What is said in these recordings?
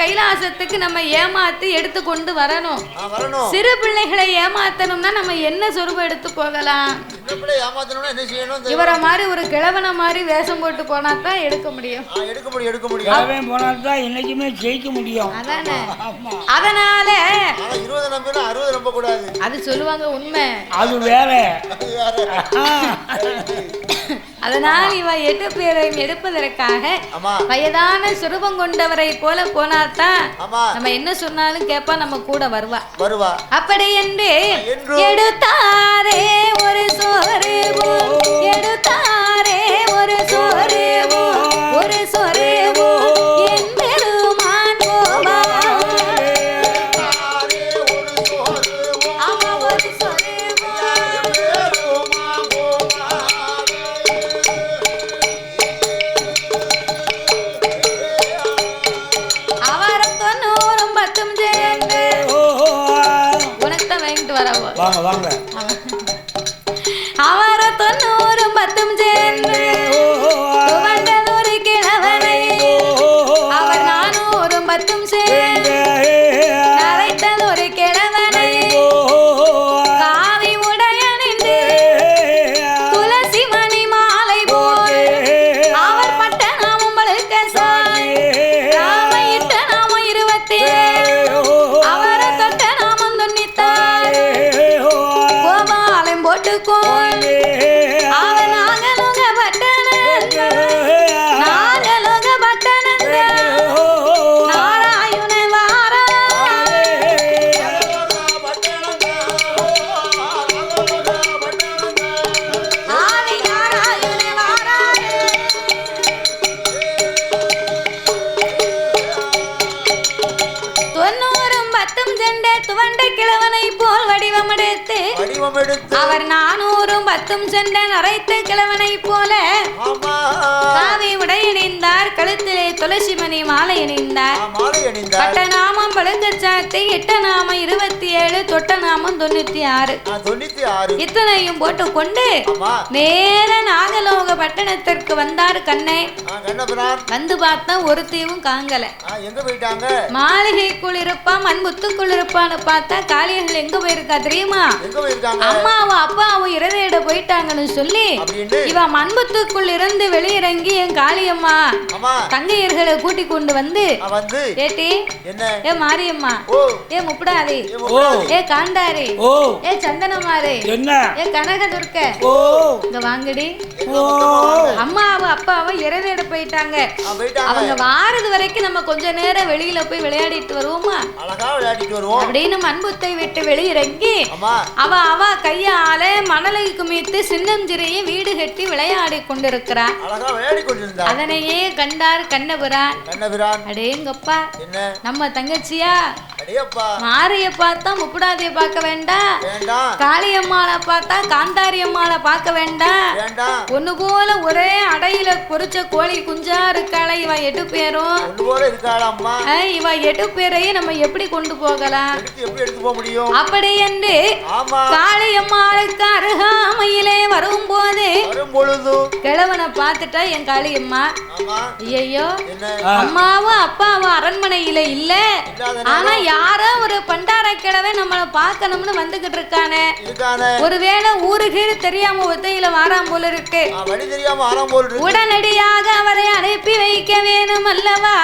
கைலாசத்துக்கு நம்ம ஏமாத்தி எடுத்து கொண்டு வரணும். சிறு பிள்ளைகளை ஏமாத்தணும்னா நம்ம என்ன சொரூபம் எடுத்து போகலாம்? இவரை மாதிரி ஒரு கிழவனை மாதிரி வேஷம் போட்டு போனா தான் எடுக்க முடியும். என்னைக்குமே ஜெயிக்க முடியும். அதானே, அதனால அது சொல்லுவாங்க உண்மை, அது வேற. அதனால் இவ 8 பேரையும் எடுப்பதற்காக வயதான சுரூபம் கொண்டவரை போல போனாதான் நம்ம என்ன சொன்னாலும் கேப்பா, நம்ம கூட வருவா. அப்படி என்று எடுத்தாரே ஒரு சொரூபோ, எடுத்தாரே ஒரு சொரூபோ, ஒரு சொரூபோ என் பெருமான் கோபா. ஆமா, ஒரு சொரூபோ அவரம் 90 10 சேர்ந்து உனக்கு தான் வாங்கிட்டு வரவோ. வாங்க வாங்க. அவரம் 90 10 சேர்ந்து துவண்டல் ஒரு கிழவனை, அவர் 400 10 சேர்ந்து நரைத்தல் ஒரு கிழவனை, காவி உடையணிந்து துளசி மணி மாலை போல் அவர் பட்ட நாமம் பழுக்க சாய் ராம இட்ட நாமம் 27 அவரை தொட்ட நாமம் 96 கோபாலம் போட்டுக்கோள் அவன் நாகலோக பட்டணங்க, நாகலோக பட்டணங்க நாராயண வாரா. ஆதி நாராயண வாராரே. தொண்ணூறும் 10 சென்ற துவண்ட கிழவனை போல் வடிவமெடுத்து அவர் 400 10 சென்ற நரைத்த கிழவனை போல காவி உடை அணிந்தார், கழுத்திலே துளசி மணி மாலை அணிந்தார், பட்ட நாமம் பழுக்க சாத்தி, இட்ட நாமம் 27 தொட்ட நாமம் 96 இத்தனையும் போட்டு கொண்டு நேர நாகலோக பட்டணத்திற்கு வந்தார். கண்ணை வந்து பார்த்தா ஒரு தீவும் காங்கல. மாளிகைக்குள் இருப்பா, மண்புத்துக்குள் இருப்பான்னு பார்த்தா காளியர்கள் எங்க போயிருக்கா தெரியுமா? அம்மாவும் அப்பாவும் இறதையிட போயிட்டாங்கன்னு சொல்லி இவ மண்புத்துக்குள் இருந்து வெளியிறங்கி என் காளியம்மா தங்கையர்களை கூட்டி கொண்டு வந்து, ஏட்டி ஏ மாரியம்மா, ஏ முப்படாதி, ஏ காந்தாரி, ஏ சந்தனமாரி, ஏ கனகதுர்க்க, இங்க வாங்கடி. அம்மாவும் அப்பாவும் இறதையிட போயிட்டாங்க. அவங்க வாரது வரைக்கும் நம்ம கொஞ்ச நேரம் வெளியில போய் விளையாடிட்டு வருவோமா அப்படின்னு மண்புத்தை விட்டு வெளியிறங்கி அவ கையால மணலை குமித்து சின்னஞ்சிறையை வீடு கட்டி விளையாடி கொண்டிருக்கிறார். அதனையே கண்டார் கண்ணபிரான். அடேங்கப்பா, நம்ம தங்கச்சியா மாரிய பார்த்தா முப்புடாதிய பார்க்க வேண்டாம், காளியம்மாளை பார்த்தா காந்தாரி அம்மாளை பார்க்க வேண்டாம், ஒண்ணு போல ஒரே அடையில பொறிச்ச கோழி குஞ்சா இருக்காள இவ 8 பேரும். இவ 8 பேரையும் நம்ம எப்படி கொண்டு போகலாம்? அப்படி என்று காளியம்மாளுக்கு அருகாமையிலே வரும்போது கிழவனை பார்த்துட்டா என் காளியம்மா, ஐயோ அம்மாவும் அப்பாவும் அரண்மனையில இல்ல, ஆனா யாரோ ஒரு பண்டார கிழவன் நம்மளை பார்க்கணும்னு வந்துகிட்டு இருக்கானே, ஒருவேளை ஊருக்கு தெரியாம ஒத்தையில வாராம் போல இருக்கு, உடனடியாக அவரை அனுப்பி வைக்க வேணும் அல்லவா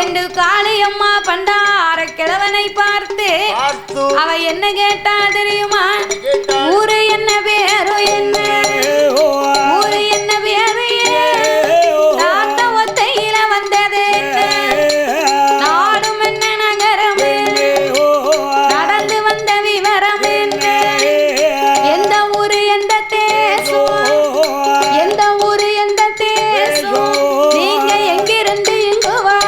என்று காளியம்மா பண்டார கிழவனை பார்த்து அவ என்ன கேட்டா தெரியுமா? ஊரு என்ன பேரு, என்ன ஊரு என்ன பேரு, நாத்த ஒத்தையில வந்தது நாடும் என்ன நகரம், நடந்து வந்த விவரம் என்ன, எந்த ஊரு எந்த தேசம், எந்த ஊரு எந்த தேசம், நீங்க எங்கிருந்து இங்கு வா.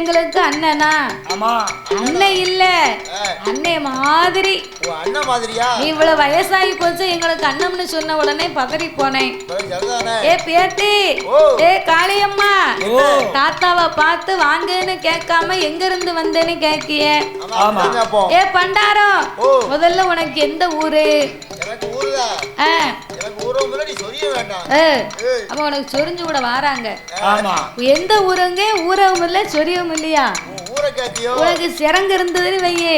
எங்களுக்கு அண்ணனா? ஆமா. அண்ணன் இல்ல, அண்ணே மாதிரி. அண்ணன் மாதிரியா? நீ இவ்வளவு வயசாகி போச்சு எங்களுக்கு அண்ணம்னு சொன்ன உடனே பதறி போனேன். ஏ பேத்தி, ஏ காளியம்மா, தாத்தாவை பார்த்து வாங்கன்னு கேட்காம எங்க இருந்து வந்தேன்னு கேக்கிய? ஏ பண்டாரம், முதல்ல உனக்கு எந்த ஊரு? அப்ப உனக்கு சொரிஞ்சு கூட வாராங்க. எந்த ஊருங்க? ஊரவும் இல்ல சொரியவும் இல்லையா? உனக்கு சிறங்கு இருந்ததுன்னு வையே,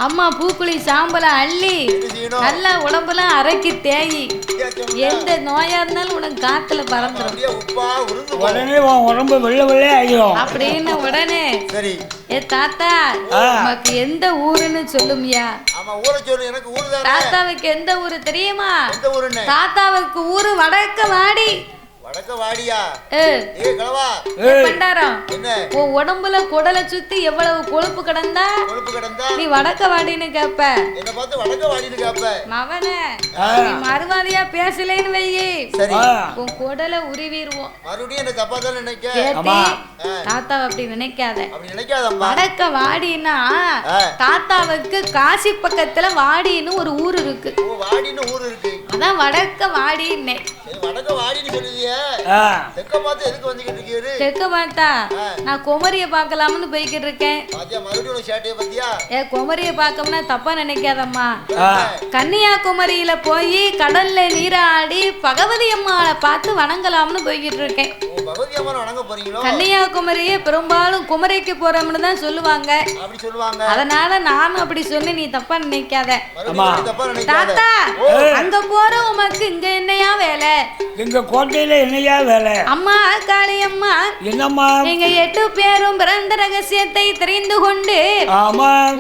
அம்மா பூக்குழி சாம்பல அள்ளி நல்லா உடம்புலாம் அரைக்கி தேயி எந்த நோயா இருந்தாலும் உனக்கு காத்துல பறந்துடும். உடனே உடம்பு வெள்ள வெள்ளே ஆயிடும் அப்படின்னு உடனே ஏ தாத்தா உனக்கு எந்த ஊருன்னு சொல்லுமியா? தாத்தாவுக்கு எந்த ஊரு தெரியுமா? தாத்தாவுக்கு ஊரு வடக்க வாடி. உடம்புல குடலை சுத்தி எவ்வளவு கொழுப்பு கிடந்தா நீ வடக்க வாடின்னு கேப்ப? மவனே மறுவாதியா பேசலேன்னு வையே உன் குடலை உருவிடுவோம். தாத்தாவை அப்படி நினைக்காத. வடக்க வாடினா தாத்தாவுக்கு காசி பக்கத்துல வாடின்னு ஒரு ஊர் இருக்கு. அதான் வடக்க வாடின்னு. தெக்க பார்த்தா நான் குமரிய பார்க்கலாம்னு போய்கிட்டு இருக்கேன். குமரிய பார்க்கணும்னா தப்பா நினைக்காதம்மா. கன்னியாகுமரியில போய் கடல்ல நீராடி பகவதி அம்மாவை பார்த்து வணங்கலாம்னு போய்கிட்டு இருக்கேன். கன்னியாகுமரியே பெரும்பாலும் குமரிக்கு போறோம்னு தான் சொல்லுவாங்க. அதனால நானும் அப்படி சொல்லி நீ தப்பா நினைக்காத. தாத்தா அங்க போற உமக்கு இங்க என்னையா வேலை? எங்க கோட்டையில என்னையா வேலை? அம்மா காளியம்மா, என்னம்மா? நீங்க 8 பேரும் பிறந்த ரகசியத்தை தெரிந்து கொண்டு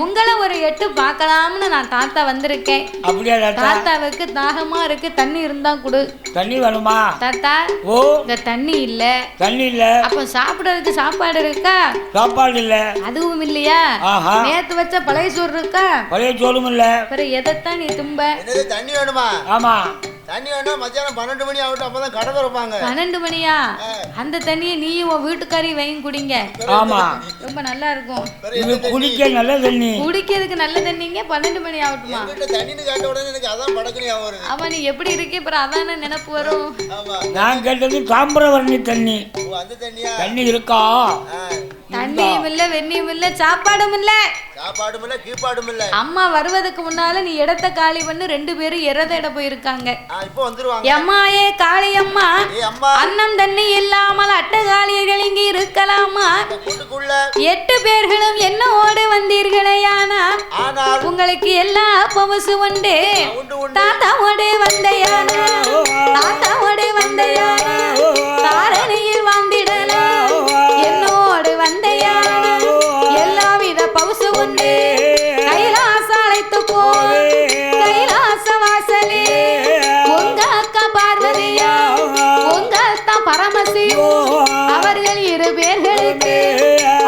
உங்களை ஒரு 8 பார்க்கலாம்னு நான் தாத்தா வந்திருக்கேன். தாத்தாவுக்கு தாகமா இருக்கு, தண்ணி இருந்தா குடு. தண்ணி வேணுமா தாத்தா? இந்த தண்ணி இல்ல. தண்ணி இல்ல. அப்ப சாப்பிடறதுக்கு சாப்பாடு இருக்கா? சாப்பாடு இல்ல. அதுவும் இல்லையா? நேத்து வச்ச பழைய சோறு இருக்கா? பழைய சோறும் இல்ல. எதைத்தான் நீ தும்ப? தண்ணி வேணுமா? ஆமா தண்ணி வேணா மத்தியானம் 12 மணி ஆகட்டும், அப்பதான் கடை திறப்பாங்க. 12 மணியா? அந்த தண்ணியை நீயும் உன் வீட்டுக்காரி வைங்க குடிங்க. ஆமா ரொம்ப நல்லா இருக்கும். இது குடிக்க நல்ல தண்ணி. குடிக்கிறதுக்கு நல்ல தண்ணிங்க 12 மணி ஆகட்டுமா? தண்ணின்னு கேட்ட உடனே எனக்கு அதான் படக்குனே வருது. ஆமா நீ எப்படி இருக்கே அப்புறம் அதான நினைப்பு வரும். நான் கேட்டது தாமிரவர்ணி தண்ணி. அந்த தண்ணியா? தண்ணி இருக்கா? தண்ணியும் இல்ல, வெண்ணியும் இல்ல, சாப்பாடும் இல்ல. சாப்பாடும் இல்ல, கீப்பாடும் இல்ல. அம்மா வருவதுக்கு முன்னால நீ இடத்தை காலி பண்ணி 2 பேரும் இறத போயிருக்காங்க. இப்போ வந்துருவாங்க. அம்மாயே காளியம்மா, அன்னம் தண்ணி இல்லாமல் அட்டகாலியர்கள் இங்க இருக்கலாமா? 8 பேர்களும் என்னோடு வந்தீர்களேயானா உங்களுக்கு எல்லா பவசு உண்டு. தாத்தாவோடு வந்தையானா, தாத்தாவோடு வந்தையானா தாரணியில் வாழ்ந்திடலாம். என்னோடு வந்தையானா எல்லா வித பவசு உண்டு. கைலாச அழைத்து போது கைலாச வாசலே உங்க அக்கா பார்வதியா, உங்க அத்தா பரமசிவோ, அவர்கள் 2 பேர்களுக்கு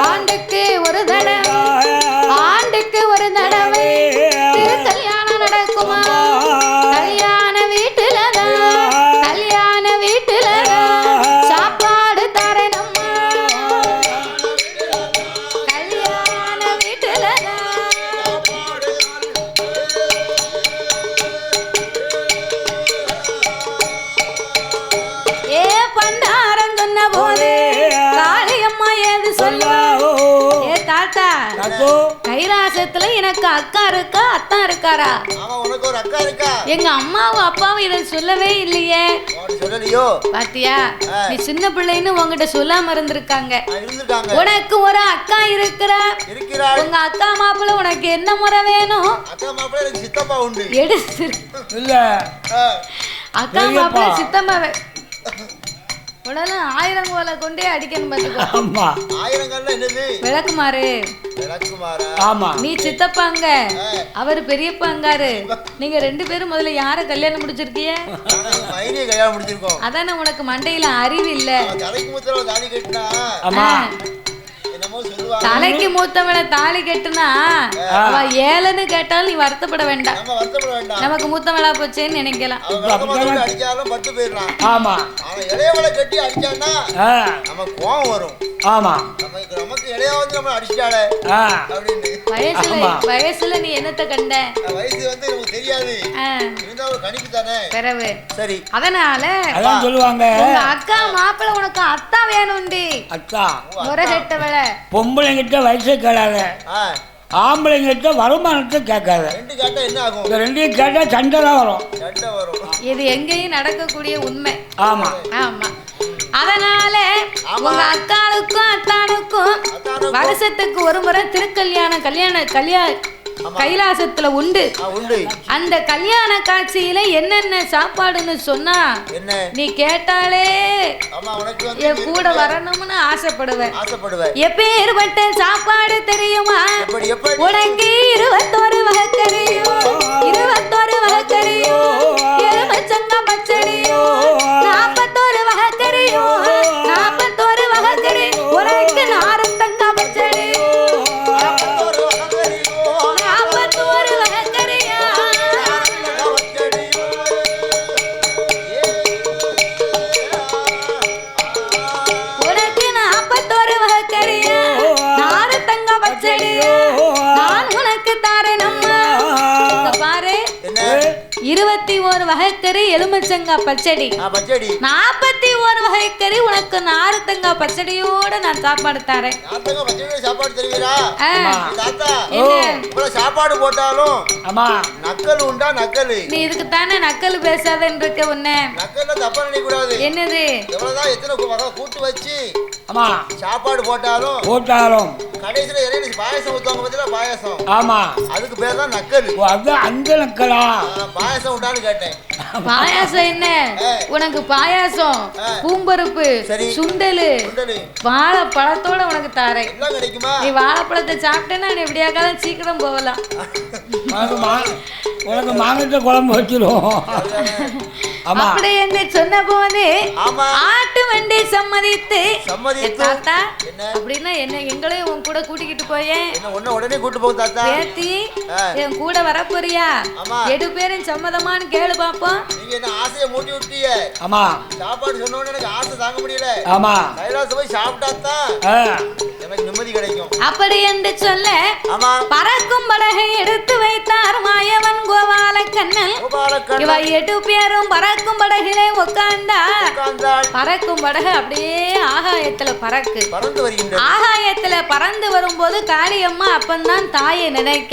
ஆண்டுக்கு ஒரு தடவை திருக்கல்யாணம் நடக்குமா? கல்யாண வீட்டுலதான் சாப்பாடு தரணுமா? கல்யாண வீட்டுலதான். ஏ பண்டாரம் சொன்ன போது காளியம்மா ஏது சொல்லுவா? ஏ தாத்தா, கைலாசத்துல எனக்கு அக்கா இருக்கா, அத்தா இருக்காரா? உனக்கு ஒரு அக்கா இருக்கா? எங்க அம்மாவும் அப்பாவும் இதை சொல்லவே இல்லையே. சொல்லலையோ? பாத்தியா, நீ சின்ன பிள்ளைன்னு உங்ககிட்ட சொல்லாம இருந்திருக்காங்க. உனக்கு ஒரு அக்கா இருக்கிறா. உங்க அக்கா மாப்பிள்ள உனக்கு என்ன முறை வேணும்? அக்கா மாப்பிள்ள எனக்கு சித்தப்பா உண்டு. எடுத்து இல்ல அக்கா மாப்பிள்ள சித்தப்பா உடனே 1000 கோலை கொண்டே அடிக்கணும் பாத்துக்கோ. ஆமா 1000 கல்ல என்னது? விளக்குமாறு. ஆமா நீ சித்தப்பாங்க, அவர் பெரியப்பாங்காரு. நீங்க 2 பேரும் முதல்ல யார கல்யாணம் முடிச்சிருக்கீங்க? மைனியை கல்யாணம் முடிச்சிருக்கோம். அதானே உனக்கு மண்டையில அறிவு இல்ல. தலைக்கு முத்தர தாலி கட்டினா ஆமா என்னமோ சொல்லுவாங்க. தலைக்கு மூத்தவளை தாலி கட்டுனா அவ ஏழன்னு கேட்டாலும் நீ வருத்தப்பட வேண்டாம். நமக்கு மூத்தவளா போச்சேன்னு நினைக்கலாம். அடிச்சாலும் பட்டு போயிடலாம். ஆமா. இளையவளை கட்டி அடிச்சான்னா நமக்கு கோவம் வரும். ஆமா. நமக்கு இளைய வந்து நம்ம அடிச்சாலே அப்படின்னு. வயசுல நீ என்னத்த கண்ட? வயசு வந்து நமக்கு தெரியாது. இருந்தா ஒரு கணிப்பு தானே. பிறவு. சரி. அதனால அதான் சொல்லுவாங்க. உங்க அக்கா மாப்பிள்ள உனக்கு அத்தா வேணும்டி. அத்தா. முறை கெட்டவளை. பொம்பளைங்கிட்ட வயசு கேளாத. ஆம்பளைங்கிட்ட வருமானத்தை கேட்காத. ரெண்டு கேட்டா என்ன ஆகும்? இந்த ரெண்டையும் கேட்டா சண்டை தான் வரும். சண்டை வரும். இது எங்கேயும் நடக்கக்கூடிய உண்மை. ஆமா. ஆமா. அதனால உங்க அக்காளுக்கும் அத்தானுக்கும் வருஷத்துக்கு ஒரு முறை திருக்கல்யாணம் கைலாசத்துல உண்டு. அந்த கல்யாண காட்சியில என்னென்ன சாப்பாடுன்னு சொன்னா நீ கேட்டாலே என் கூட வரணும்னு ஆசைப்படுவேன். எப்பேற்பட்ட சாப்பாடு தெரியுமா உனக்கு? 21 வகைக்கறியோ 21 வகைக்கறியோ எலுமிச்சங்க பச்சடியோ 41 வகைக்கறியோ 41 வகைக்கறி உனக்கு நாரத்தங்க பச்சடியோ 41 வகைக்கறியா உனக்கு 41 வகைக்கறியா நாரத்தங்க பச்சடியோ நான் உனக்கு தாரேன் அம்மா. பாரு 21 வகைக்கறி எலுமிச்சங்காய் பச்சடி 41 வகைக்கறி உனக்கு நாரத்தங்காய் பச்சடியோட நான் சாப்பாடு தரேன். சாப்பாடு தருவீரா? சாப்பாடு போட்டாலும் நக்கல் உண்டா? நக்கல் நீ இதுக்கு தானே நக்கல் பேசாதன்னு இருக்க. உன்ன நக்கல்ல தப்பா நினைக்க கூடாது. என்னது? எவ்வளவுதான் எத்தனை கூட்டு வச்சு சாப்பாடு போட்டாலும் கடைசியில இறைச்சி பாயசம் ஊத்துவாங்க பத்தில பாயசம். ஆமா. அதுக்கு பேர் தான் நக்கல். அதான் அந்த நக்கலா? பாயசம் உண்டான்னு கேட்டேன். பாயாசம் என்ன உனக்கு? பாயாசம் பூம்பருப்பு சுண்டலு வாழைப்பழத்தோட உனக்கு தாரேன். நீ வாழைப்பழத்தை சாப்பிட்டேன்னா நீ எப்படியாக்காலும் சீக்கிரம் போகலாம். உனக்கு மாங்கட்ட குழம்பு வச்சிரும். அப்படி என்று சொன்ன போது ஆட்டு வண்டி சம்மதித்து தாத்தா அப்படின்னா என்ன எங்களையும் உன் கூட கூட்டிக்கிட்டு போயேன். உடனே கூட்டு போக தாத்தா. பேத்தி என் கூட வரப்போறியா? 7 பேரும் சம்மதமான்னு கேளு பாப்போம். நீங்க என்ன ஆசையை மூட்டி விட்டீங்க? ஆமா. சாப்பாடு சொன்ன உடனே எனக்கு ஆசை தாங்க முடியல. ஆமா. கைலாசம் போய் சாப்பிட்டாதான் எனக்கு நிம்மதி கிடைக்கும். அப்படி என்று சொல்ல பறக்கும் படகை எடுத்து வைத்தார் மாயவன் கோபால கண்ணன். இவ 8 பேரும் பறக்கும் படகிலே உட்கார்ந்தார். பறக்கும் படகு அப்படியே ஆகாயத்துல பறந்து வருகின்றது. ஆகாயத்துல பறந்து வரும்போது காளியம்மா அப்பந்தான் தாயை நினைக்க,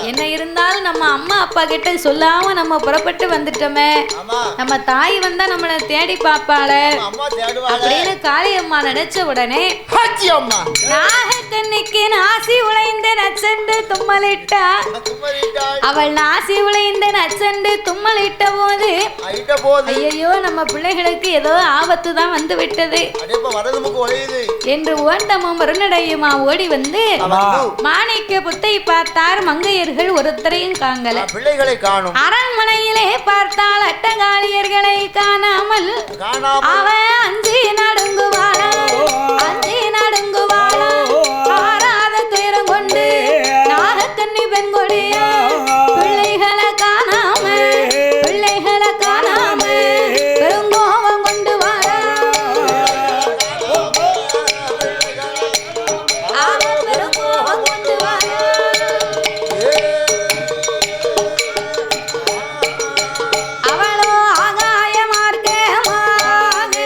என்ன இருந்தாலும் நம்ம அம்மா அப்பா கிட்ட சொல்லாம நம்ம புறப்பட்டு வந்துட்டோமே, நம்ம தாய் வந்தா நம்மளை தேடி பாப்பாள அப்படின்னு காளியம்மா நினைச்ச உடனே நாகக்கண்ணிக்கு நாசி உழைந்த நச்சென்று தும்மலிட்டா. அவள் நாசி உழைந்த நச்சென்று தும்மலிட்ட போது ஐயோ நம்ம பிள்ளைகளுக்கு ஏதோ ஆபத்து தான் வந்து விட்டது என்று ஓண்டமும் மறுநடையுமா ஓடி வந்து மாணிக்க புத்தை பார்த்தார். மங்கையர்கள் ஒருத்தரையும் காங்கல. பிள்ளைகளை காணும். அரண்மனையிலே பார்த்தால் அட்டகாளியர்களை காணாமல் அவன் அஞ்சி நடுங்குவாளா ஆறாத துயரம் கொண்டு நாகக்கண்ணி பெண் கொடியா பிள்ளைகளை காணாம பெருங்கோவம் கொண்டு வாரா. பெருங்கோவம் கொண்டு வாரா. அவளோ ஆகாய மார்க்கமாக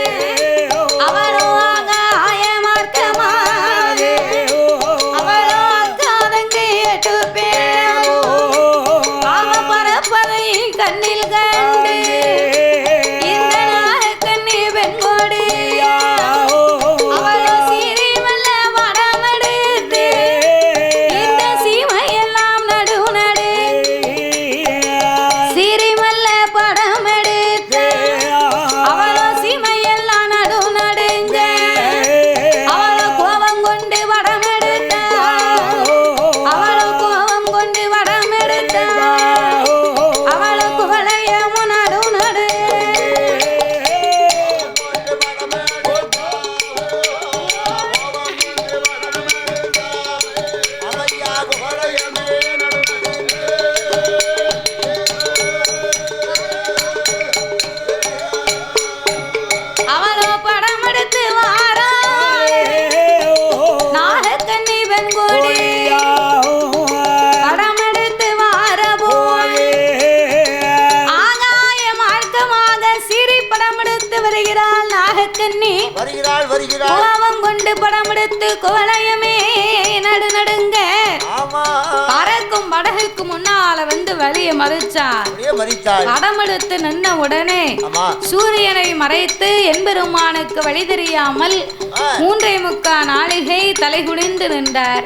வருகிறாள் வருகிறாள் கோபம் கொண்டு படம் எடுத்து கோவலயமே நடுநடுங்க பறக்கும் படகுக்கு முன்னால வந்து வலிய மறிச்சார். படம் எடுத்து நின்ன உடனே சூரியனை மறைத்து என்பெருமானுக்கு வழி தெரியாமல் 3.25 நாளிகை தலைகுனிந்து நின்றார்.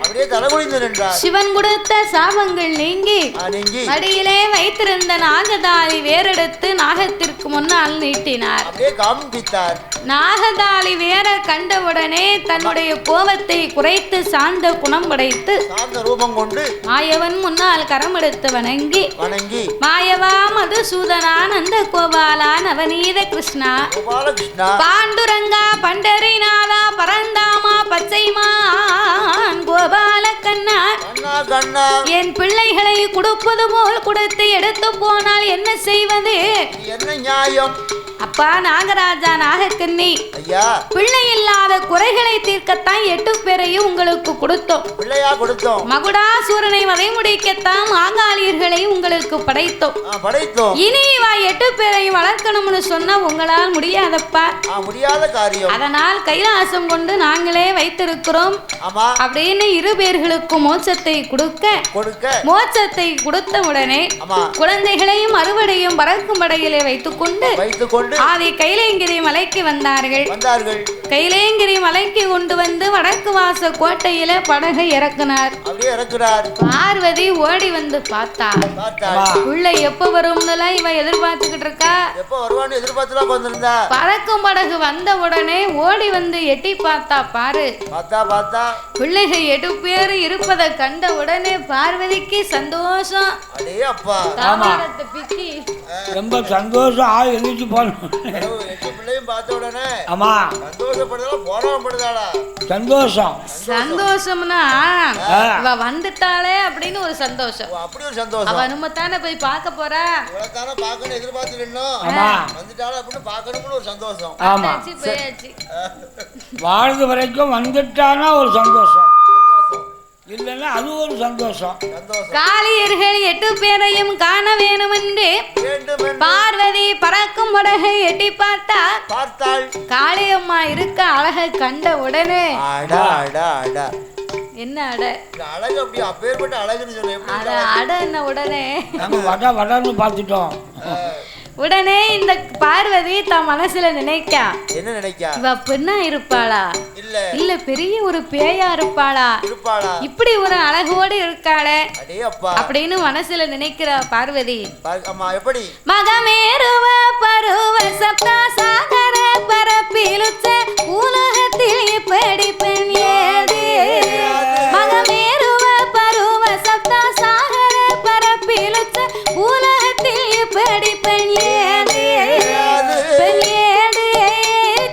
சிவன் கொடுத்த சாபங்கள் நீங்கி அடியிலே வைத்திருந்த நாகதாளி வேறெடுத்து நாகத்திற்கு முன்னால் நீட்டினார். நாகதாளி வேற கண்டவுடனே தன்னுடைய கோபத்தை குறைத்து சாந்த குணம் படைத்து ரூபம் கொண்டு மாயவன் முன்னால் கரம் எடுத்து வணங்கி மாயவா மதுசூதனா நந்த கோபாலா நவநீத கிருஷ்ணா பாண்டுரங்கா பண்டரிநாதா பரந்தாமா பச்சைமான் கோபால கண்ணா என் பிள்ளைகளை கொடுப்பது போல் கொடுத்து எடுத்து போனால் என்ன செய்வது? என்ன நியாயம்? அப்பா நாகராஜா நாகக்கண்ணி பிள்ளை இல்லாத குறைகளை தீர்க்கத்தான் 8 பேரையும் உங்களுக்கு கொடுத்தோம். மகுடாசூரனை வதை முடிக்கத்தான் மாங்காளியர்களை உங்களுக்கு படைத்தோம். இனி 8 பேரையும் வளர்க்கணும்னு சொன்னா உங்களால் முடியாதப்பா. முடியாத காரியம். அதனால் கைலாசம் கொண்டு நாங்களே வைத்திருக்கிறோம் அப்படின்னு 2 பேர்களுக்கு மோட்சத்தை கொடுக்க மோட்சத்தை கொடுத்த உடனே குழந்தைகளையும் அறுவடையும் பறக்கும் படையிலே வைத்துக்கொண்டு ஆதி கைலேங்கிரி மலைக்கு வந்தார்கள். கைலேங்கிரி மலைக்கு கொண்டு வந்து வடக்கு வாச கோட்டையில படகை இறக்குனார். பார்வதி ஓடி வந்து பார்த்தா உள்ள எப்ப வரும்னு இவ எதிர்பார்த்துக்கிட்டு இருக்கா. பறக்கும் படகு வந்த உடனே ஓடி வந்து எட்டி பார்த்தா பாரு பிள்ளைகள் 8 பேர் இருப்பதை கண்ட உடனே பார்வதிக்கு சந்தோஷம். ரொம்ப சந்தோஷம். எழுதி போன சந்தோஷம் சந்தோஷம்னா இவ வந்துட்டாளே அப்படின்னு ஒரு சந்தோஷம். அவ நம்ம தானே போய் பார்க்க போறா. வாழ்ந்து வரைக்கும் வந்துட்டானா ஒரு சந்தோஷம், இல்லைன்னா அது ஒரு சந்தோஷம். காளியர்கள் 8 பேரையும் காண வேணும் என்று பார்வதி பறக்கும் படகை எட்டி பார்த்தாள். காளியம்மா இருக்க அழகை கண்ட உடனே என்ன அட என்ன உடனே வடன்னு பார்த்துட்டோம். உடனே இந்த பார்வதி தன் மனசுல நினைக்கா இவ பெண்ணா இருப்பாளா இல்ல பெரிய ஒரு பேயா இருப்பாளா, இப்படி ஒரு அழகோடு இருக்காளே அப்படின்னு மனசுல நினைக்கிறா பார்வதி. மகமேருவ பருவ சப்தா சாகர பரப்பிலுச்ச உலகத்தில் இப்படி பெண் ஏது. மகமேருவ பருவ சப்தா சாகர பரப்பிலுச்ச உலகத்தில் இப்படி பெண் ஏது. பெண் ஏது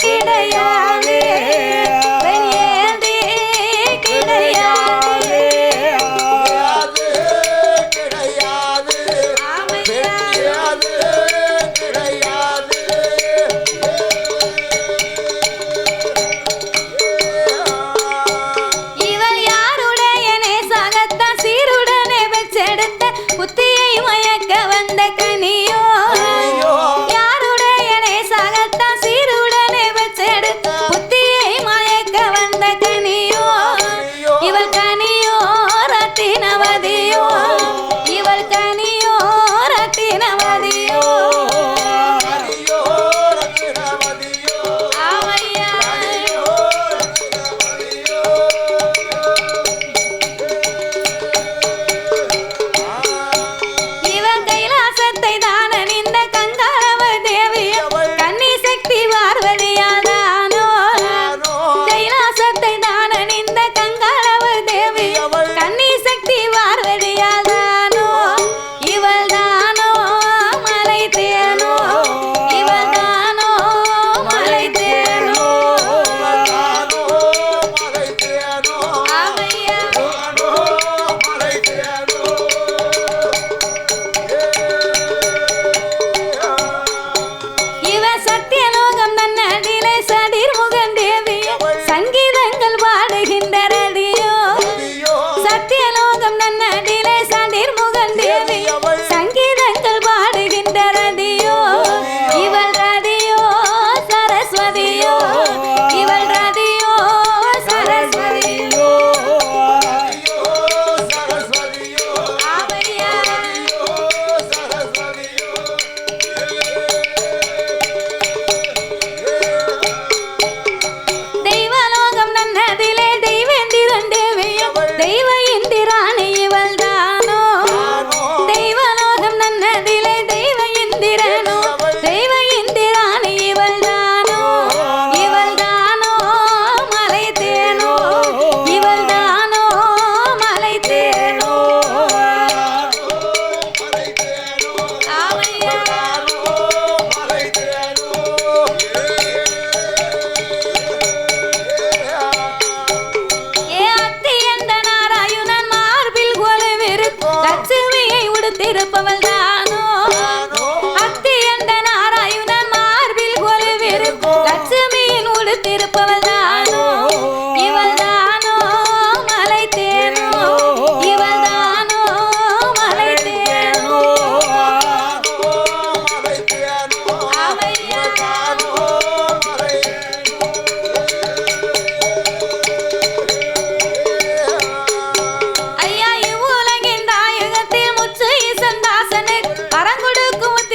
கிடையாது, பெண் ஏது கிடையாது.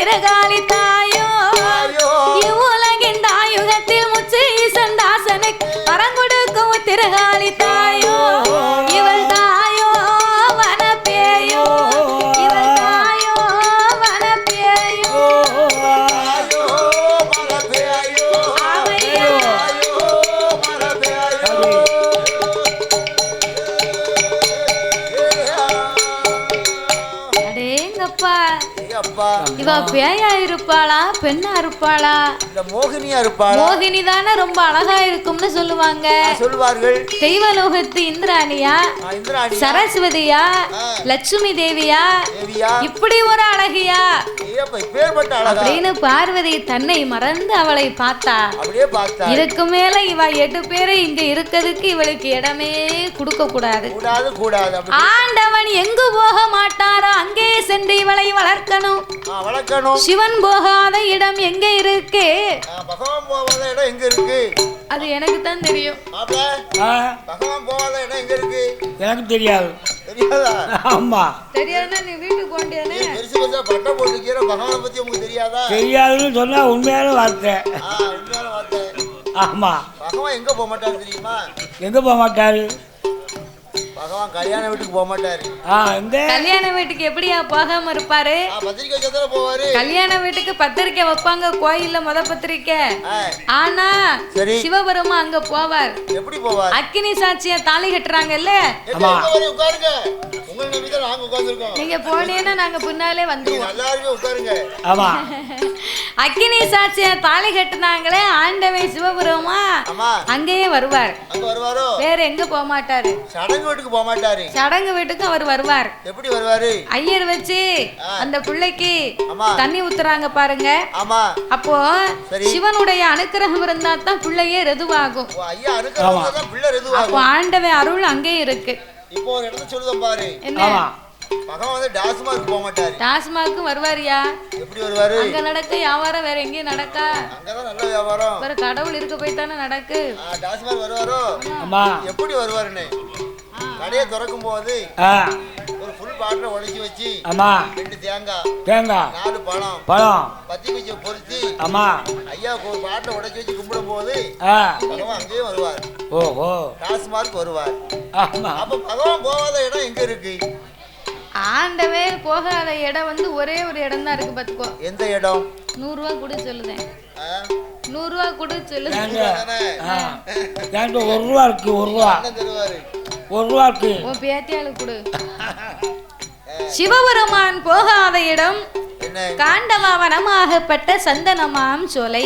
திரகாளி தாயோ இவ்வுலகின் தாயுகத்தில் முச்சு ஈசந்தாசனுக்கு வரம் கொடுக்கும் திரகாளி தாயோ இவள் தாயோ வனப்பேயோ இவள் தாயோ வனப்பேயோ இவ பேயா இருப்பாளா பெண்ணா இருப்பாளா மோகினியா இருப்பாளா? மோகினி தானே ரொம்ப அழகா இருக்கும்னு சொல்லுவாங்க சொல்லுவார்கள். தெய்வலோகத்து இந்திராணியா சரஸ்வதியா லட்சுமி தேவியா இப்படி ஒரு அழகியா அப்படின்னு பார்வதி தன்னை மறந்து அவளை பார்த்தா. இதுக்கு மேல இவ 8 பேரை இங்க இருக்கிறதுக்கு இவளுக்கு இடமே கொடுக்க கூடாது. ஆண்டவன் எங்கு போக மாட்டாரோ அங்கே சென்று இவளை வளர்க்கணும். சிவன் போகாத இடம் எங்க இருக்கு? பகவான் போகாத இடம் எங்க இருக்கு? அது எனக்கு தான் தெரியும். பகவான் போகாத இடம் எங்க இருக்கு? எனக்கு தெரியாது. தெரியாதா? ஆமா. தெரியாதுன்னா நீ வீட்டுக்கு போண்டியானே. பெருசு பெருசா பட்ட போட்டுக்கிற பகவானை பத்தி உங்களுக்கு தெரியாதா? தெரியாதுன்னு சொன்னா உண்மையான வார்த்தை. உண்மையான வார்த்தை. ஆமா. பகவான் எங்க போக மாட்டாரு தெரியுமா? எங்க போக மாட்டாரு? பகவான் கல்யாண வீட்டுக்கு போக மாட்டாரு. கல்யாண வீட்டுக்கு எப்படியா போகாம இருப்பாரு? பத்திரிக்கை வச்சா போவாரு. கல்யாண வீட்டுக்கு பத்திரிக்கை வைப்பாங்க கோயில்ல முத பத்திரிக்கை. ஆனா சிவபெருமா அங்க போவார். எப்படி போவார்? அக்கினி சாட்சியா தாலி கட்டுறாங்கல்ல. உட்காருங்க. உங்க நம்பிக்கை நாங்க உட்கார்ந்திருக்கோம். நீங்க போனீங்கன்னா நாங்க பின்னாலே வந்துருவோம். எல்லாரும் உட்காருங்க. ஆமா. அக்கினி சாட்சியா தாலி கட்டுனாங்களே ஆண்டவன் சிவபெருமா அங்கேயே வருவார். அங்க வருவாரோ? வேற எங்க போக மாட்டாரு. சடங்கு வீட்டுக்கு போக மாட்டாரு. சடங்கு வீட்டுக்கு அவர் வருவார். எப்படி வருவாரு? ஐயர் வச்சு அந்த பிள்ளைக்கு தண்ணி ஊத்துறாங்க பாருங்க. ஆமா. அப்போ சிவனுடைய அனுக்கிரகம் இருந்தா தான் பிள்ளையே ரெதுவாகும். ஐயா அனுக்கிரகம் இருந்தா தான் பிள்ளை ரெதுவாகும். அப்போ ஆண்டவன் அருள் அங்கே இருக்கு. இப்போ ஒரு இடத்துல சொல்லுதம் பாரு. என்ன? பகவான் வந்து டாஸ்மார்க் போக மாட்டாரு. டாஸ்மார்க்கு வருவாரியா? எப்படி வருவாரு? அங்க நடக்க வியாபாரம் வேற எங்கேயும் நடக்கா? அங்கதான் நல்ல வியாபாரம். வேற கடவுள் இருக்க போய் தானே நடக்கு. டாஸ்மார்க் வருவாரோ? ஆமா. எப்படி வருவாருன்னு கடையை திறக்கும் போது ஒரு ஃபுல் பாட்டில உடைச்சி வச்சு 2 தேங்காய் 4 பழம் பத்தி குச்சியை பொறுத்து ஐயா ஒரு பாட்டில உடைச்சி வச்சு கும்பிடும் போது பகவான் அங்கேயே வருவார். ஓஹோ. டாஸ்மார்க் வருவார். அப்ப பகவான் போகாத இடம் எங்க இருக்கு? ஆண்டவே போகாத இடம் வந்து ஒரே ஒரு இடம் தான் இருக்கு பாத்துக்கோ. எந்த இடம்? 100 ரூபா கொடு சொல்லுதேன். 100 ரூபா கொடு சொல்லுதேன். 1 ரூபா இருக்கு. 1 ரூபா. 1 ரூபா இருக்கு. உன் பேத்தியாளுக்கு கொடு. சிவபெருமான் போகாத இடம் காண்டவா வனமாகப்பட்ட சந்தனமாம் சோலை.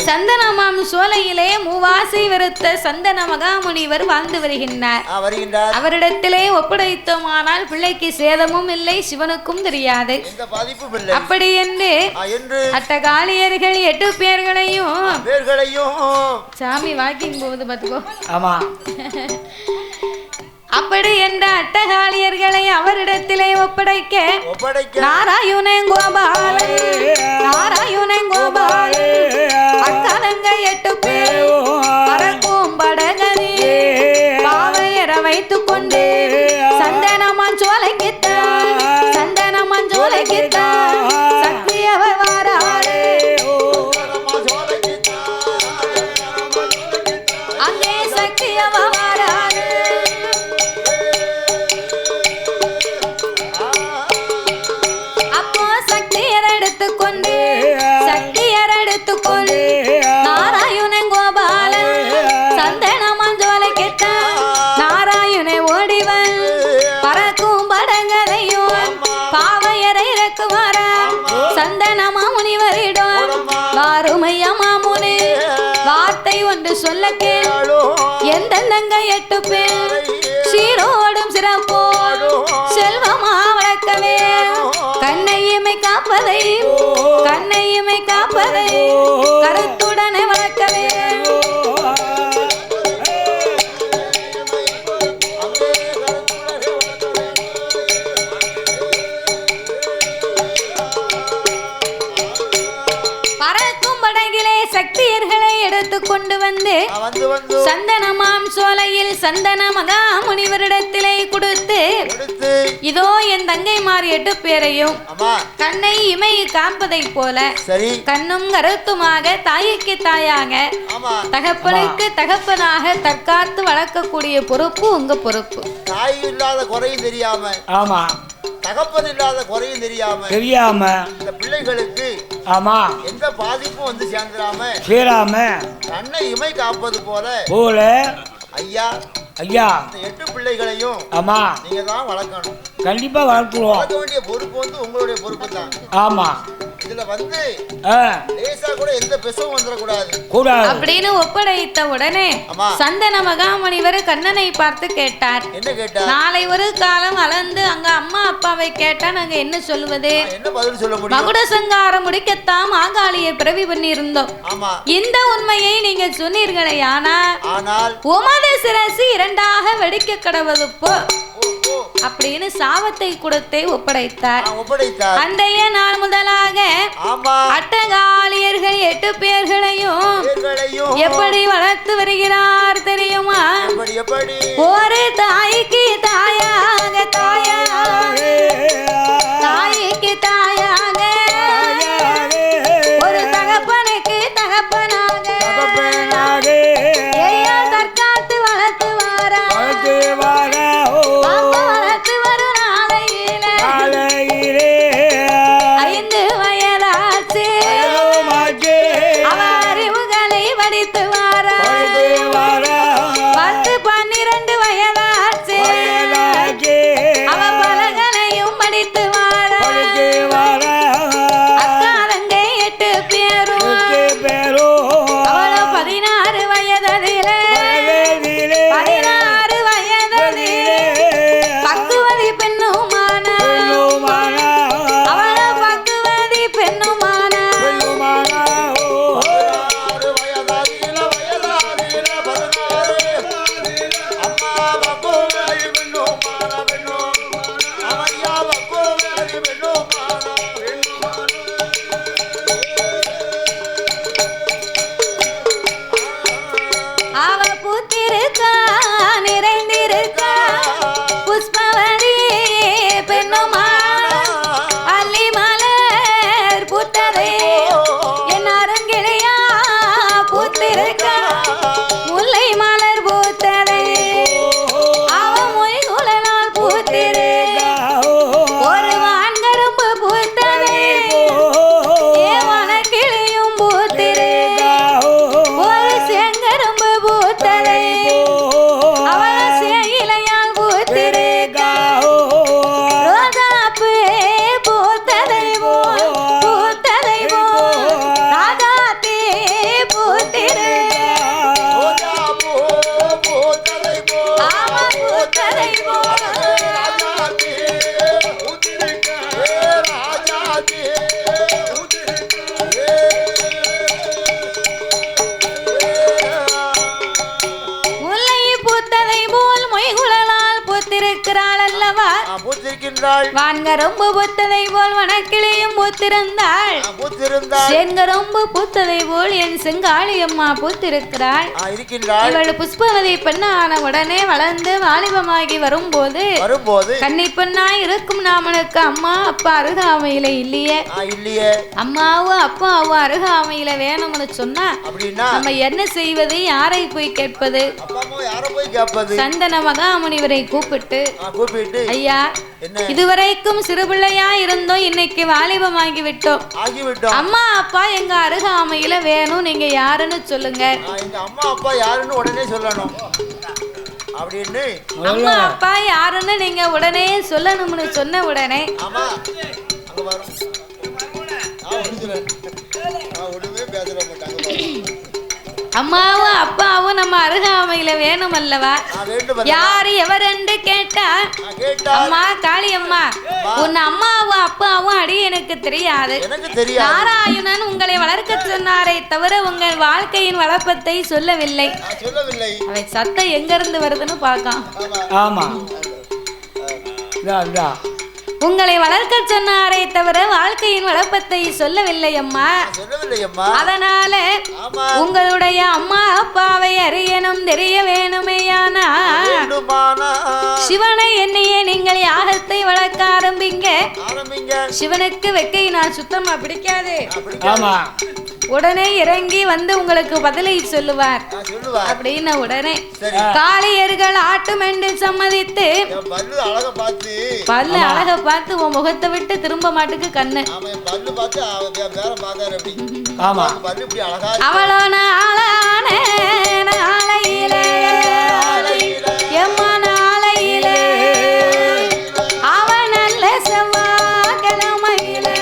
சந்தனமாம் சோலையிலே மூவாசை விருத்த சந்தன மகாமுனிவர் வாழ்ந்து வருகின்றார். அவரிடத்திலே ஒப்படைத்தோமானால் பிள்ளைக்கு சேதமும் இல்லை, சிவனுக்கும் தெரியாது. அப்படி என்று அட்டகாளியர்கள் 8 பேர்களையும் சாமி வாக்கிங் போகுது பாத்துக்கோ. ஆமா. அப்படி என்ற அட்டகாளியர்களை அவரிடத்திலே ஒப்படைக்க நாராயணன் கோபாலன் அக்கலங்க 8 பேர் பறக்கும் படகனே பாவையர வைத்துக் கொண்டு சந்தனமான் சோலைக்குத்தான் சக்தியவர் வாராளே. அங்கே சக்தியவர் வாராளே. சக்தியர் எடுத்துக்கொண்டு நாராயணன் கோபாலன் சந்தனமான் சோலைக்குத்தான் நாராயண ஓடிவன் பறக்கும் படங்கதையும் பாவையரை இறக்குவார சந்தனமா முனிவரிடம் வாருமையா மாமுனி வார்த்தை ஒன்று சொல்ல கேள். எந்தெந்தங்க 8 பேர் சீரோடும் சிறப்போடும் செல்வமா வளர்க்கவே கண்ணையுமை காப்பதை கருத்துடனே வளர்க்கவே. பறக்கும் படகிலே சக்தியர்களை எடுத்து கொண்டு வந்து சந்தனமாம் சோலையில் சந்தன மகா முனிவரிடத்திலே கொடுத்து இதோ என் தங்கைமார் 8 பேரையும் கண்ணை இமை காப்பதை போல கண்ணும் கருத்துமாக தாய்க்கு தாயாக தகப்பனுக்கு தகப்பனாக தற்காத்து வளர்க்கக்கூடிய பொறுப்பு உங்க பொறுப்பு. தாய் இல்லாத குறையும் தெரியாம, ஆமா, தகப்பன் இல்லாத குறையும் தெரியாம இந்த பிள்ளைகளுக்கு ஆமா எந்த பாதிப்பும் வந்து சேராம கண்ணை இமை காப்பது போல ஐயா ஐயா இந்த 8 பிள்ளைகளையும் ஆமா நீங்க தான் வளர்க்கணும். கண்டிப்பா வளர்த்துவோம். வளர்க்க வேண்டிய பொறுப்பு வந்து உங்களுடைய பொறுப்பு தான். ஆமா, இதுல வந்து லேசா கூட எந்த பெசவும் வந்துடக்கூடாது அப்படின்னு ஒப்படைத்த உடனே சந்தன மகாமுனிவர் கண்ணனை பார்த்து கேட்டார். என்ன கேட்டார்? நாளை ஒரு காலம் வளர்ந்து அங்க அம்மா அப்பாவை கேட்டா நாங்க என்ன சொல்லுவது? என்ன பதில் சொல்ல முடியும்? மகுட சங்காரம் முடிக்கத்தான் மாகாளியை பிறவி பண்ணி இருந்தோம். இந்த உண்மையை நீங்க சொன்னீர்களே, ஆனால் உமது சிரசு 2ஆக வெடிக்க கடவது போ அப்படின்னு சாபத்தை கொடுத்தே ஒப்படைத்தார். அன்றைய நாள் முதலாக அட்டகாளியர்கள் 8 பேர்களையும் எப்படி வளர்த்து வருகிறார் தெரியுமா? ஒரு தாய்க்கு தாயாக தாய்க்கு தாயாக ஒரு தகப்பனுக்கு தகப்பனாக தற்காத்து வளர்த்து வாரா வளர்த்து வரும் நாளையிலே 5 வயதாச்சு அவர் அறிவுகளை படித்து வாரா 10 12 வயதாச்சு அவர் பலகளையும் படித்து வாரா அக்காலங்க 8 பேரும் அவளோ 16 வயதிலே 16 வயதிலே பக்குவதி பெண்ணுமான அவளோ பக்குவதி பெண்ணுமான அவ பூத்திருக்கா நிறைந்திருக்கா புஷ்பவதி பெண்ணுமா அல்லி மலர் பூத்ததே என் அருங்கிளையா பூத்திருக்கா முல்லை மலர் பூத்ததே அவ மொய்குழலால் பூத்திருக்கா ஒரு வான்கரும்பு பூத்ததே ஏவனக்கிளியும் பூத்திருக்கா ஒரு செங்கரும்பு பூத்ததே அவள சேயிலையால் பூத்திருக்கா ரோஜாப்பு பூத்ததை போ ராஜாத்தே பூத்திருக்கா ஆமா பூத்ததை போ முல்லை பூத்ததை போல் மொய்குழலால் பூத்திருக்கிறாள் அல்லவா? வான்கரும்பு பூத்ததை போல் வனக்கிளியும் பூத்திருந்தாள். செங்கரும்பு பூத்ததை போல் என் செங்காளியம்மா பூத்திருக்கிறாள். இவள் புஷ்பவதி பெண்ணான உடனே வளர்ந்து வாலிபமாகி வரும்போது கன்னி பெண்ணாய் இருக்கும் நாமனுக்கு அம்மா அப்பா அருகாமையில இல்லையே. அம்மாவும் அப்பாவும் அருகாமையில வேணும்னு சொன்னா நம்ம என்ன செய்வது? யாரை போய் கேட்பது? சந்தன மகாமுனிவரை கூப்பிட்டு ஐயா, இதுவரைக்கும் சிறுபிள்ளையா இருந்தோம், இன்னைக்கு வாலிபமாகி விட்டோம். அம்மா அப்பா எங்க அருகாமையில வேணும், நீங்க யாருன்னு சொல்லுங்க. அம்மா அப்பா யாருன்னு உடனே சொல்லணும் அப்படின்னு அம்மா அப்பா யாருன்னு நீங்க உடனே சொல்லணும்னு சொன்ன உடனே அம்மாவும் அப்பாவும் நம்ம அருகாமையில வேணும் அல்லவா? யாரு எவரென்று கேட்டா அம்மா காளியம்மா, உன் அம்மாவும் அப்பாவும் அடி எனக்கு தெரியாது. நாராயணன் உங்களை வளர்க்க சொன்னாரே தவிர உங்கள் வாழ்க்கையின் வளர்ப்பத்தை சொல்லவில்லை. அவை சத்தம் எங்க இருந்து வருதுன்னு பார்க்கலாம். ஆமா, உங்களை வளர்க்க சொன்னாரே தவிர வாழ்க்கையின் வளப்பத்தை சொல்லவில்லை அம்மா. அதனால உங்களுடைய அம்மா அப்பாவை அறியணும் தெரிய வேணுமேயானா சிவனை என்னையே நீங்கள் யாகத்தை வளர்க்க ஆரம்பிங்க. சிவனுக்கு வெக்கை நான் சுத்தமா பிடிக்காது. உடனே இறங்கி வந்து உங்களுக்கு பதிலை சொல்லுவார் அப்படின்னு உடனே காளியர்கள் ஆட்டும் என்று சம்மதித்து பல்லு அழக பார்த்து உன் முகத்தை விட்டு திரும்ப மாட்டுக்கு கண்ணு அவளோ நாளான நாளையிலே எம்மா நாளையிலே அவன் நல்ல செவ்வாய்க்கிழமையிலே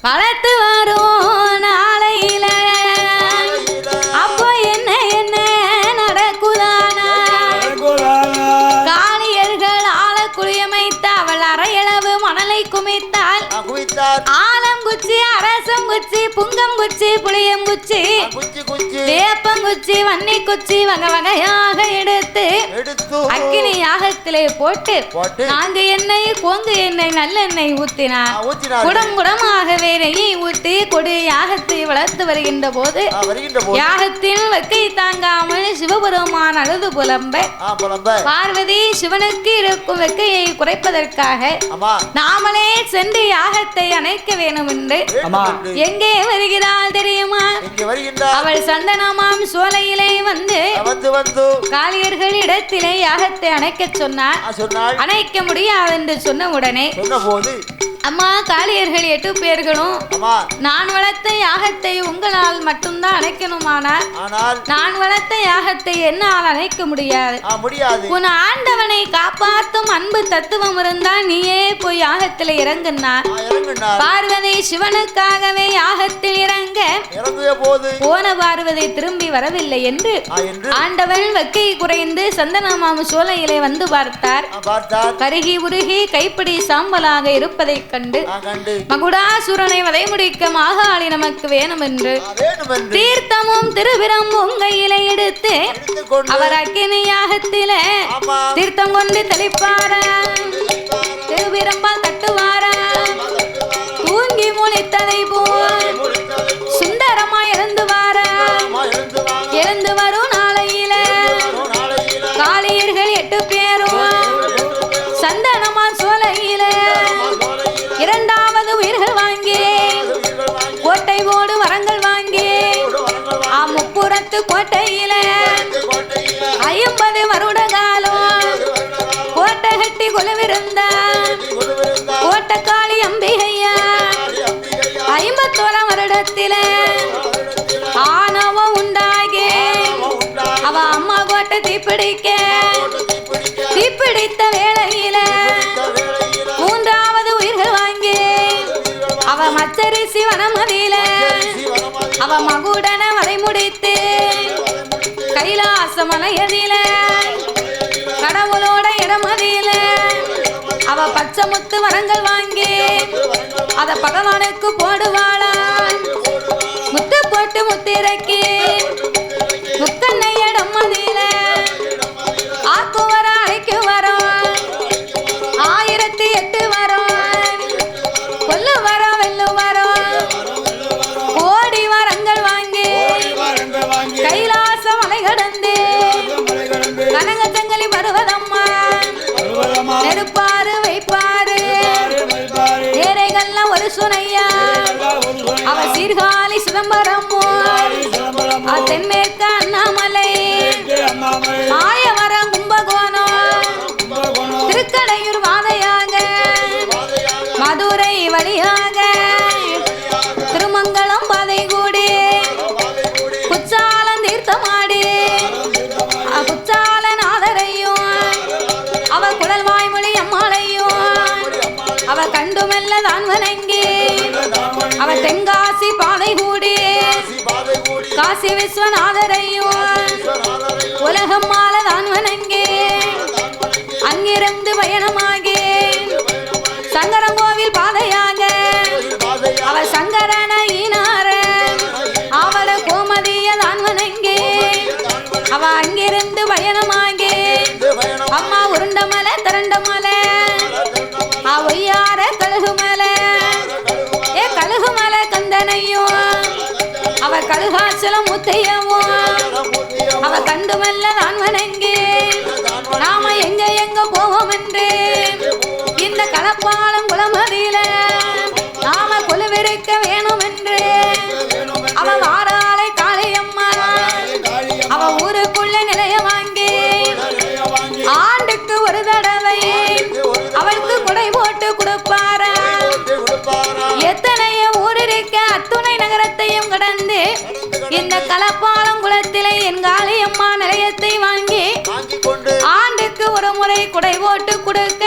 வளர்த்து வரும் நாளையில அப்போ என்ன என்ன நடக்குதானா காளியர்கள் ஆழ குளியமைத்த அவள் அரையளவு மணலை குமித்தால் ஆலங்குச்சி அரசங்குச்சி புங்கங்குச்சி புளியங்குச்சி வேப்பங்குச்சி வன்னி குச்சி வகை வகையாக எடுத்து அக்கினி யாகத்திலே போட்டு நான்கு எண்ணெய் கோங்கு எண்ணெய் நல்லெண்ணெய் ஊத்தினார். குடம் குடமாகவே நெய்யை ஊத்தி கொடு யாகத்தை வளர்த்து வருகின்ற போது யாகத்தில் வெக்கை தாங்காமல் சிவபெருமான் அழுது புலம்ப பார்வதி சிவனுக்கு இருக்கும் வெக்கையை குறைப்பதற்காக நாமளே சென்று யாகத்தை அணைக்க வேண்டும் என்று எங்கே வருகிறாள் தெரியுமா? அவள் சந்தனமாம் சோலையிலே வந்து காளியர்கள் இடத்திலே யாகத்தை அணைக்க சொன்னார். அணைக்க முடியாது என்று சொன்ன உடனே அம்மா காளியர்கள் 8 பேர்களும் நான் வளர்த்த யாகத்தை உங்களால் மட்டும்தான் அணைக்கணுமானால் நான் வளர்த்த யாகத்தை என்னால் அணைக்க முடியாது. உன் ஆண்டவனை காப்பாற்றும் அன்பு தத்துவம் இருந்தால் நீயே போய் யாகத்தில் இறங்குனார். பார்வதி சிவனுக்காகவே யாகத்தில் இறங்க போன பார்வதி திரும்பி வரவில்லை என்று ஆண்டவன் வெக்கை குறைந்து சந்தனமாம் சோலையிலே வந்து பார்த்தார். கருகி உருகி கைப்பிடி சாம்பலாக இருப்பதை கண்டு மகுடாசுரனை வதை முடிக்க மாகாளி நமக்கு வேணும் என்று தீர்த்தமும் திருவிரம்பும் கையில எடுத்து அவர் அக்கினி யாகத்திலே தீர்த்தம் கொண்டு தெளிப்பாரா திருவிரம்பால் தட்டுவாரா தூங்கி முளைத்ததை போல் சுந்தரமா இறந்து வாரா இறந்து வரும் நாளையில காளியர்கள் 8 பேரும் சந்தனமா சோலையில இரண்டாவது உயிர்கள் வாங்கி கோட்டை ஓடு வரங்கள் வாங்கி முப்புறத்து கோட்டையில 50 வருட காலம் கோட்டை கட்டி கொலுவிருந்த கோட்டக்காளி அம்பிகையா 51 வருடத்தில ஆணவம் உண்டாகி அவ அம்மா கோட்டை தீப்பிடித்த வேளையில பச்சரிசி வனமதியில அவ மகுடன வரை முடித்து கைலாச மலையதில கடவுளோட இடமதியில அவ பச்சை முத்து வரங்கள் வாங்கி அத பகவானுக்கு போடுவாளா முத்து போட்டு முத்திரைக்கு முத்தன்னை இடம் மதியில ஆக்கு வர அழைக்கு வரும் 1008 வரும் கொல்லு வரும் வெல்லு வரும் கோடி வரங்கள் வாங்கி கைலாச மலை கடந்து கனகச்சங்கலி பருவதம்மா நெருப்பாரு வைப்பாரு ஏரைகள்லாம் ஒரு சுனையா அவ சீர்காழி சிதம்பரமோ தென்மேற்க அண்ணாமலை ஆயவரம் கும்பகோணம் திருக்கடையூர் வாதையாக மதுரை வழியாக திருமங்கலம் பாதை கூடி குச்சாலம் தீர்த்தமாடி குச்சாலநாதரையும் அவ குழல் வாய்மொழி அம்மாளையும் அவ கண்டுமெல்ல தான் வணங்கி அவ தென்காசி பாதை கூடி காசி விஸ்வநாதரையும் உலகம் மால தான் வணங்கி அங்கிருந்து பயணமாகி சங்கரங்கோவில் பாதையாக அவ சங்கரன ஈனார அவள கோமதிய தான் வணங்கி அவ அங்கிருந்து பயணமாகி அம்மா உருண்டமலை திரண்டமலை ஒய்யார கழுகுமலை கழுகுமலை கந்தனையும் அவ கழுகாச்சலம் முத்தையவும் அவ கண்டுமல்ல நான் வணங்கி நாம எங்க எங்க போவோம் என்று இந்த கலப்பாலம் குளமதியில நாம குழுவிருக்க வேணும் என்று அவ வாராளை காளியம்மா அவ ஊருக்குள்ள நிலைய வாங்கி ஆண்டுக்கு ஒரு தடவை அவளுக்கு குடை போட்டு கொடுப்பாரா எத்தனைய ஊர் இருக்க அத்துணை நகரத்தையும் கடந்து இந்த கலப்பாலம் குளத்திலே என் காளியம்மா நிலையத்தை வாங்கி ஆண்டுக்கு ஒரு முறை குடை போட்டு கொடுக்க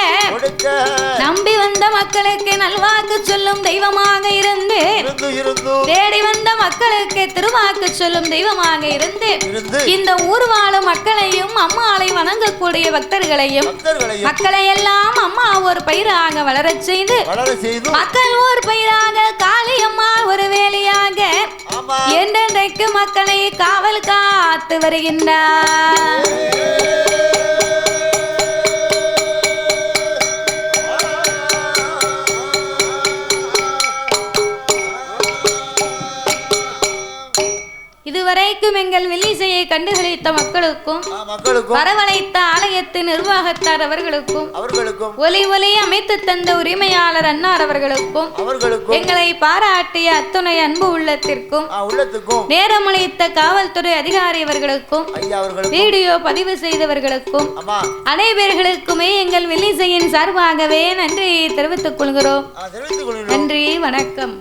நம்பி வந்த மக்களுக்கு நல்வாக்கு சொல்லும் தெய்வமாக இருந்து தேடி வந்த மக்களுக்கு திருவாக்கு சொல்லும் தெய்வமாக இருந்து இந்த ஊர் வாழும் மக்களையும் அம்மாளை வணங்கக்கூடிய பக்தர்களையும் மக்களை எல்லாம் அம்மா ஒரு பயிராக வளரச் செய்து மக்கள் ஒரு பயிராக காளியம்மா ஒரு வேலையாக என்றென்றைக்கு மக்களை காவல் காத்து வருகின்றார். இதுவரைக்கும் எங்கள் வில்லிசையை கண்டுகளித்த மக்களுக்கும் வரவழைத்த ஆலயத்து நிர்வாகத்தார் அவர்களுக்கும் ஒலி ஒலி அமைத்து தந்த உரிமையாளர் அன்னார் அவர்களுக்கும் எங்களை பாராட்டிய அத்துணை அன்பு உள்ளத்திற்கும் நேரமளித்த காவல்துறை அதிகாரி அவர்களுக்கும் வீடியோ பதிவு செய்தவர்களுக்கும் அனைவர்களுக்குமே எங்கள் வில்லிசையின் சார்பாகவே நன்றி தெரிவித்துக் கொள்கிறோம். நன்றி, வணக்கம்.